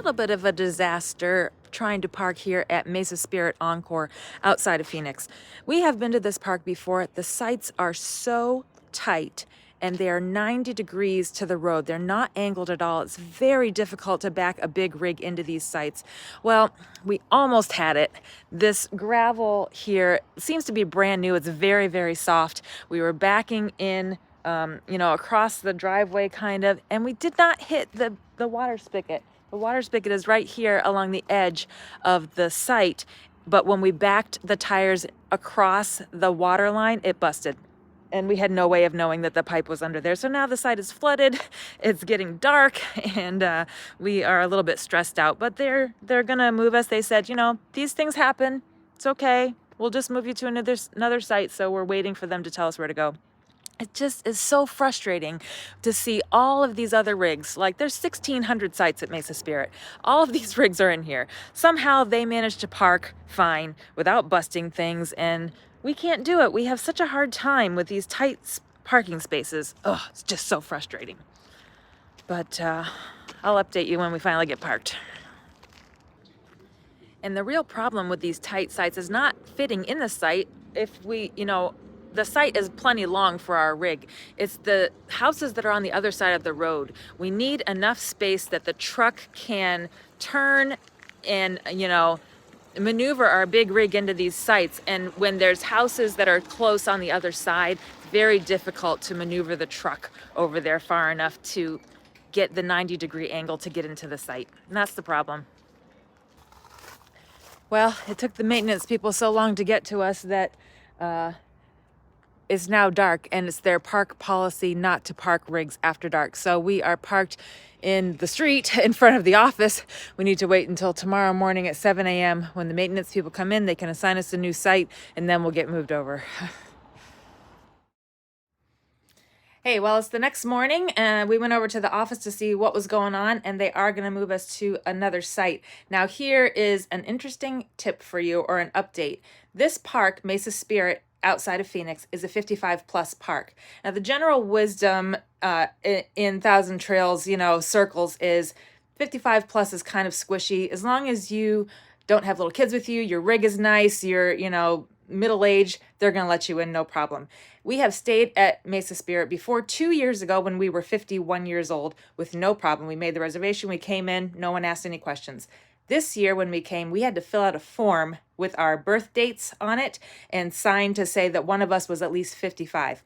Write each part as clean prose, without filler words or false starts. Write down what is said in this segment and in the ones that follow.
little bit of a disaster trying to park here at Mesa Spirit Encore outside of Phoenix. We have been to this park before. The sites are so tight and they are 90 degrees to the road. They're not angled at all. It's very difficult to back a big rig into these sites. Well, we almost had it. This gravel here seems to be brand new. It's very, very soft. We were backing in across the driveway kind of, and we did not hit the water spigot. The water spigot is right here along the edge of the site, but when we backed the tires across the water line, it busted. And we had no way of knowing that the pipe was under there. So now the site is flooded, it's getting dark, and we are a little bit stressed out, but they're gonna move us. They said, these things happen, it's okay. We'll just move you to another site. So we're waiting for them to tell us where to go. It just is so frustrating to see all of these other rigs. Like there's 1,600 sites at Mesa Spirit. All of these rigs are in here. Somehow they managed to park fine without busting things, and we can't do it. We have such a hard time with these tight parking spaces. Oh, it's just so frustrating. But I'll update you when we finally get parked. And the real problem with these tight sites is not fitting in the site. If we, the site is plenty long for our rig. It's the houses that are on the other side of the road. We need enough space that the truck can turn and, maneuver our big rig into these sites. And when there's houses that are close on the other side, it's very difficult to maneuver the truck over there far enough to get the 90-degree angle to get into the site. And that's the problem. Well, it took the maintenance people so long to get to us that it's now dark, and it's their park policy not to park rigs after dark. So we are parked in the street in front of the office. We need to wait until tomorrow morning at 7 a.m. When the maintenance people come in, they can assign us a new site, and then we'll get moved over. Hey, well, it's the next morning, and we went over to the office to see what was going on, and they are going to move us to another site. Now, here is an interesting tip for you, or an update. This park, Mesa Spirit, outside of Phoenix, is a 55 plus park. Now, the general wisdom in Thousand Trails, circles is 55 plus is kind of squishy. As long as you don't have little kids with you, your rig is nice, you're, middle-aged, they're going to let you in, no problem. We have stayed at Mesa Spirit before 2 years ago when we were 51 years old with no problem. We made the reservation, we came in, no one asked any questions. This year when we came, we had to fill out a form with our birth dates on it and sign to say that one of us was at least 55.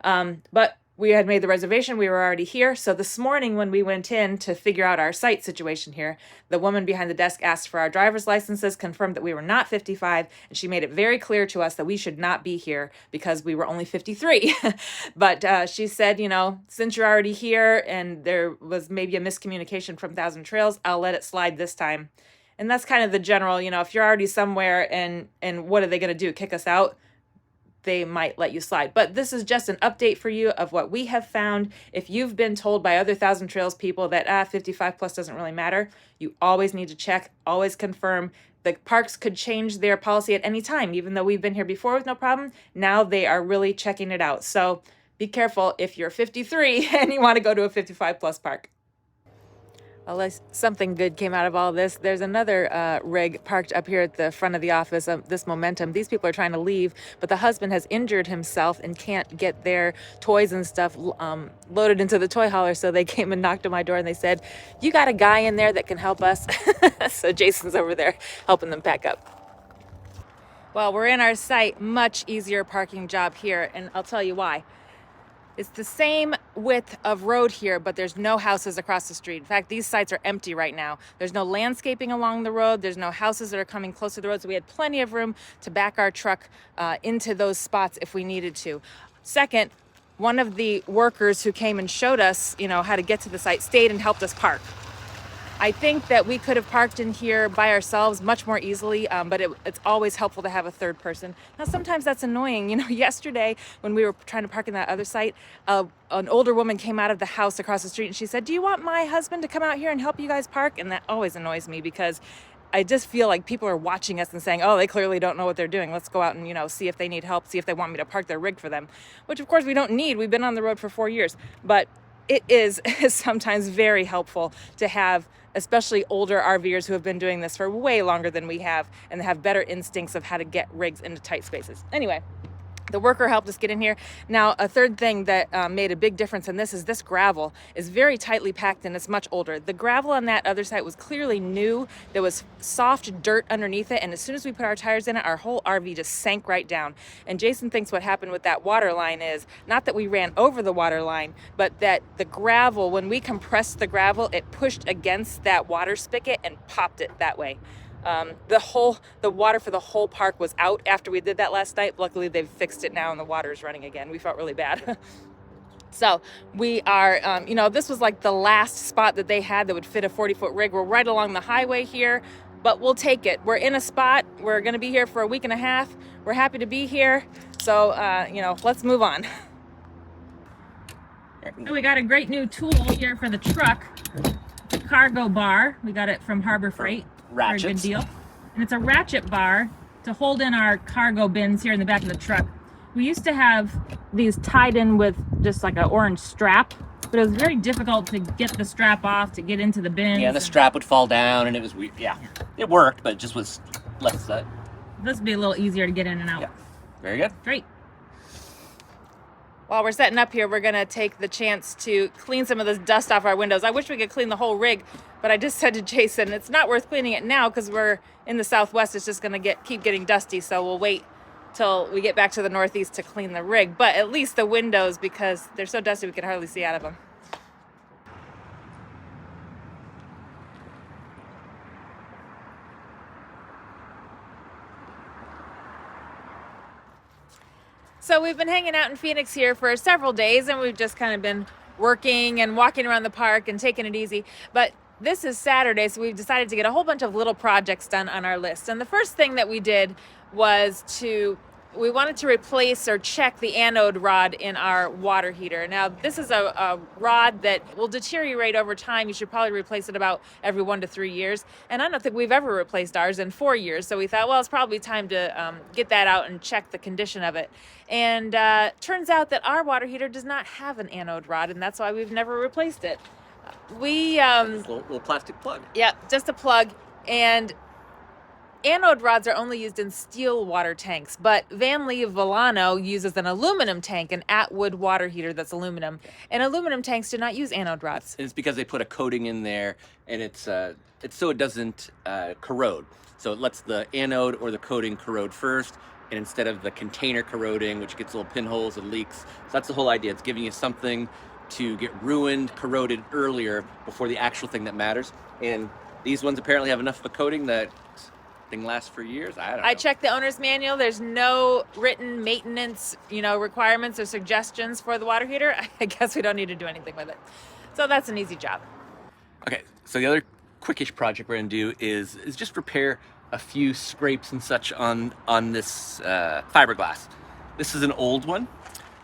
But we had made the reservation, we were already here. So this morning when we went in to figure out our site situation here, the woman behind the desk asked for our driver's licenses, confirmed that we were not 55, and she made it very clear to us that we should not be here because we were only 53. But she said, since you're already here and there was maybe a miscommunication from Thousand Trails, I'll let it slide this time. And that's kind of the general, if you're already somewhere and what are they going to do, kick us out? They might let you slide. But this is just an update for you of what we have found. If you've been told by other Thousand Trails people that 55 plus doesn't really matter, you always need to check, always confirm. The parks could change their policy at any time, even though we've been here before with no problem. Now they are really checking it out. So be careful if you're 53 and you want to go to a 55 plus park. Unless something good came out of all this. There's another rig parked up here at the front of the office, this Momentum. These people are trying to leave, but the husband has injured himself and can't get their toys and stuff loaded into the toy hauler. So they came and knocked on my door and they said, you got a guy in there that can help us? So Jason's over there helping them pack up. Well, we're in our site, much easier parking job here, and I'll tell you why. It's the same width of road here, but there's no houses across the street. In fact, these sites are empty right now. There's no landscaping along the road. There's no houses that are coming close to the road. So we had plenty of room to back our truck into those spots if we needed to. Second, one of the workers who came and showed us, how to get to the site stayed and helped us park. I think that we could have parked in here by ourselves much more easily, but it's always helpful to have a third person. Now, sometimes that's annoying. Yesterday when we were trying to park in that other site, an older woman came out of the house across the street and she said, do you want my husband to come out here and help you guys park? And that always annoys me because I just feel like people are watching us and saying, oh, they clearly don't know what they're doing. Let's go out and, see if they need help, see if they want me to park their rig for them, which of course we don't need. We've been on the road for 4 years, but it is sometimes very helpful to have especially older RVers who have been doing this for way longer than we have, and they have better instincts of how to get rigs into tight spaces. Anyway, the worker helped us get in here. Now, a third thing that made a big difference in this is this gravel is very tightly packed and it's much older. The gravel on that other side was clearly new. There was soft dirt underneath it, and as soon as we put our tires in it, our whole RV just sank right down. And Jason thinks what happened with that water line is not that we ran over the water line, but that the gravel, when we compressed the gravel, it pushed against that water spigot and popped it that way. The water for the whole park was out after we did that last night. Luckily, they've fixed it now and the water is running again. We felt really bad. So we are, this was like the last spot that they had that would fit a 40-foot rig. We're right along the highway here, but we'll take it. We're in a spot. We're going to be here for a week and a half. We're happy to be here. So, let's move on. We got a great new tool here for the truck. The cargo bar. We got it from Harbor Freight. Ratchets. Very good deal. And it's a ratchet bar to hold in our cargo bins here in the back of the truck. We used to have these tied in with just like an orange strap, but it was very difficult to get the strap off to get into the bins. Yeah, the strap would fall down and it was weird. Yeah, it worked, but it just was less that. This would be a little easier to get in and out. Yeah, very good. Great. While we're setting up here, we're gonna take the chance to clean some of this dust off our windows. I wish we could clean the whole rig, but I just said to Jason, it's not worth cleaning it now because we're in the Southwest. It's just gonna keep getting dusty, so we'll wait till we get back to the Northeast to clean the rig. But at least the windows, because they're so dusty we can hardly see out of them. So we've been hanging out in Phoenix here for several days, and we've just kind of been working and walking around the park and taking it easy. But this is Saturday, so we've decided to get a whole bunch of little projects done on our list. And the first thing that we did was we wanted to replace or check the anode rod in our water heater. Now, this is a rod that will deteriorate over time. You should probably replace it about every 1 to 3 years. And I don't think we've ever replaced ours in 4 years. So we thought, well, it's probably time to get that out and check the condition of it. And turns out that our water heater does not have an anode rod, and that's why we've never replaced it. Little plastic plug. Yeah, just a plug. And anode rods are only used in steel water tanks, but Van Lee Villano uses an aluminum tank, an Atwood water heater that's aluminum. And aluminum tanks do not use anode rods. And it's because they put a coating in there, and it's so it doesn't corrode. So it lets the anode or the coating corrode first, and instead of the container corroding, which gets little pinholes and leaks. So that's the whole idea. It's giving you something to get ruined, corroded earlier before the actual thing that matters. And these ones apparently have enough of a coating that thing lasts for years. I don't know. I checked the owner's manual. There's no written maintenance, requirements or suggestions for the water heater. I guess we don't need to do anything with it. So that's an easy job. Okay, so the other quickish project we're gonna do is just repair a few scrapes and such on this fiberglass. This is an old one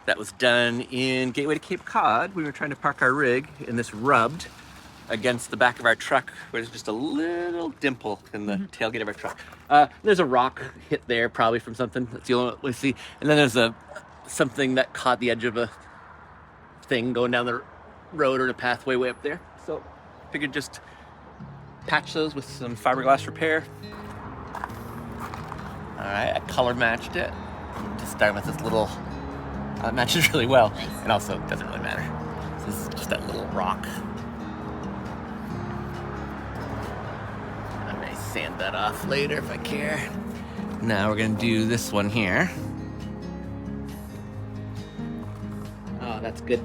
that was done in Gateway to Cape Cod. We were trying to park our rig, and this rubbed against the back of our truck where there's just a little dimple in the tailgate of our truck. There's a rock hit there, probably from something. That's the only one we see. And then there's something that caught the edge of a thing going down the road or the pathway way up there. So figured just patch those with some fiberglass repair. All right, I color matched it. Just starting with this little, it matches really well. Nice. And also it doesn't really matter. So this is just that little rock. I may sand that off later if I care. Now we're gonna do this one here. Oh, that's good.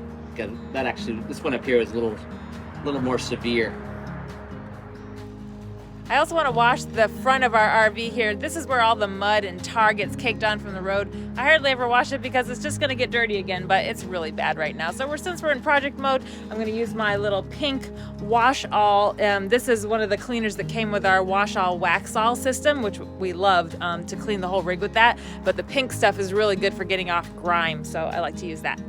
That actually, this one up here is a little more severe. I also want to wash the front of our RV here. This is where all the mud and tar gets caked on from the road. I hardly ever wash it because it's just going to get dirty again, but it's really bad right now. So since we're in project mode, I'm going to use my little pink wash all. This is one of the cleaners that came with our wash all wax all system, which we loved to clean the whole rig with that. But the pink stuff is really good for getting off grime, so I like to use that.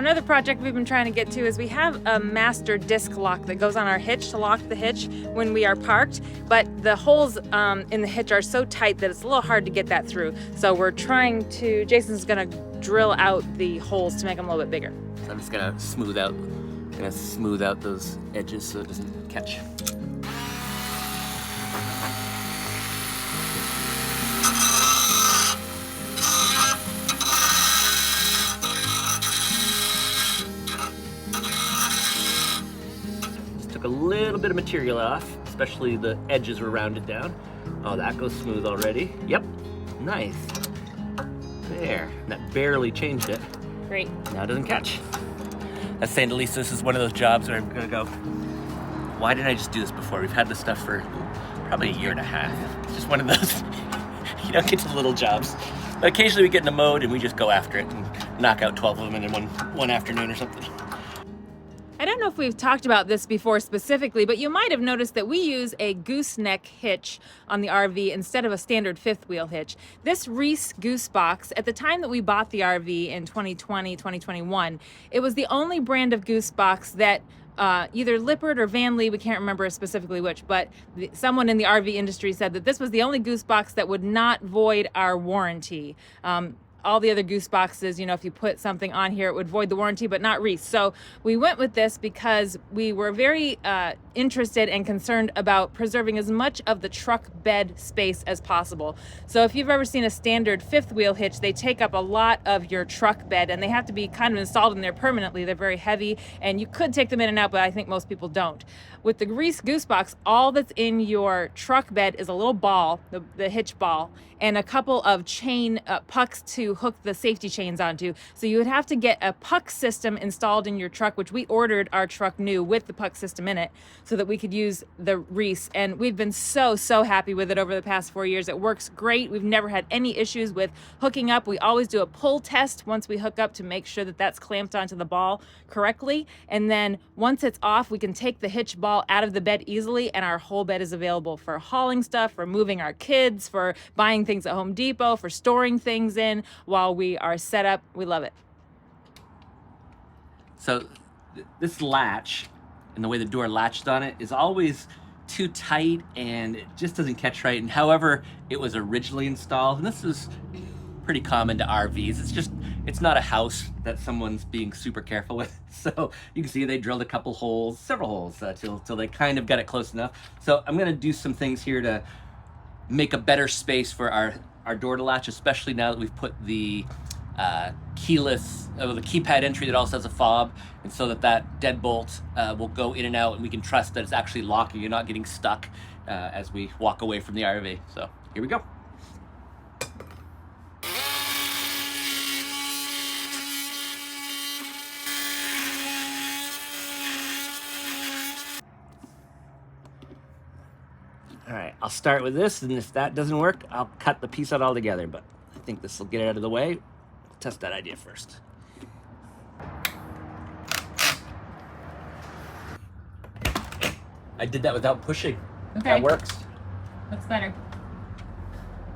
another project we've been trying to get to is we have a master disc lock that goes on our hitch to lock the hitch when we are parked, but the holes in the hitch are so tight that it's a little hard to get that through. So we're trying to, Jason's gonna drill out the holes to make them a little bit bigger. So I'm just gonna smooth out those edges so it doesn't catch. A little bit of material off, especially the edges were rounded down. Oh, that goes smooth already. Yep, nice. There, that barely changed it. Great. Now it doesn't catch. I was saying to Lisa, this is one of those jobs where I'm gonna go, why didn't I just do this before? We've had this stuff for probably a year and a half. It's just one of those, you don't get to the little jobs. But occasionally we get in a mode and we just go after it and knock out 12 of them in one afternoon or something. I don't know if we've talked about this before specifically, but you might have noticed that we use a gooseneck hitch on the RV instead of a standard fifth wheel hitch. This Reese goose box, at the time that we bought the RV in 2020, 2021, it was the only brand of goose box that either Lippert or Van Lee, we can't remember specifically which, but someone in the RV industry said that this was the only goose box that would not void our warranty. All the other goose boxes, you know, if you put something on here, it would void the warranty, but not Reese. So we went with this because we were very interested and concerned about preserving as much of the truck bed space as possible. So if you've ever seen a standard fifth wheel hitch, they take up a lot of your truck bed and they have to be kind of installed in there permanently. They're very heavy and you could take them in and out, but I think most people don't. With the Reese goose box, all that's in your truck bed is a little ball, the hitch ball, and a couple of chain pucks to hook the safety chains onto. So you would have to get a puck system installed in your truck, which we ordered our truck new with the puck system in it so that we could use the Reese. And we've been so happy with it over the past 4 years. It works great. We've never had any issues with hooking up. We always do a pull test once we hook up to make sure that that's clamped onto the ball correctly. And then once it's off, we can take the hitch ball out of the bed easily and our whole bed is available for hauling stuff, for moving our kids, for buying things at Home Depot, for storing things in while we are set up. We love it. So this latch and the way the door latched on it is always too tight and it just doesn't catch right. And however it was originally installed, and this is pretty common to RVs, it's not a house that someone's being super careful with. So you can see they drilled a couple holes, several holes till they kind of got it close enough. So I'm gonna do some things here to make a better space for our door to latch, especially now that we've put the keyless, the keypad entry that also has a fob, and so that deadbolt will go in and out and we can trust that it's actually locking. You're not getting stuck as we walk away from the RV. So here we go. All right, I'll start with this, and if that doesn't work, I'll cut the piece out altogether, but I think this will get it out of the way. I'll test that idea first. I did that without pushing. Okay. That works. That's better.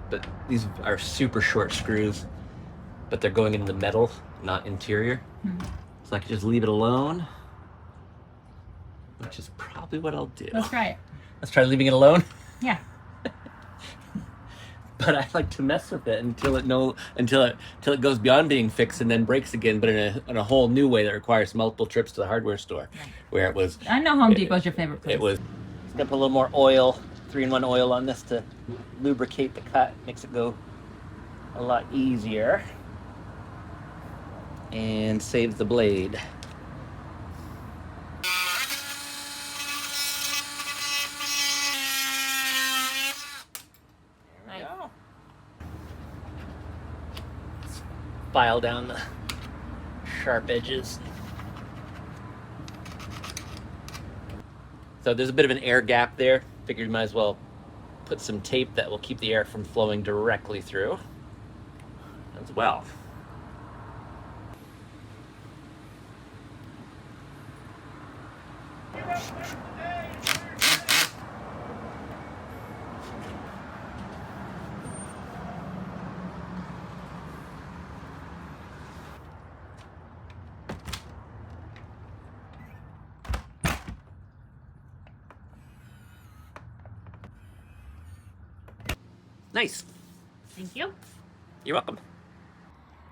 But these are super short screws, but they're going into the metal, not interior. So I can just leave it alone, which is probably what I'll do. Let's try it. Let's try leaving it alone. Yeah. But I like to mess with it until it goes beyond being fixed and then breaks again, but in a whole new way that requires multiple trips to the hardware store, where it was. I know Home Depot's your favorite place. It was. Gonna put a little more oil, 3-in-1 oil on this to lubricate the cut, makes it go a lot easier, and saves the blade. File down the sharp edges. So there's a bit of an air gap there. Figured you might as well put some tape that will keep the air from flowing directly through as well. Nice. Thank you. You're welcome.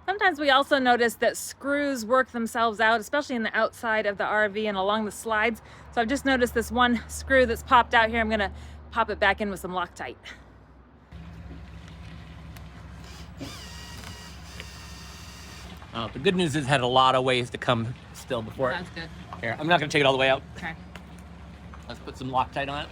Sometimes we also notice that screws work themselves out, especially in the outside of the RV and along the slides. So I've just noticed this one screw that's popped out here. I'm gonna pop it back in with some Loctite. The good news is it had a lot of ways to come still before That's good. Here, I'm not gonna take it all the way out. Okay. Let's put some Loctite on it.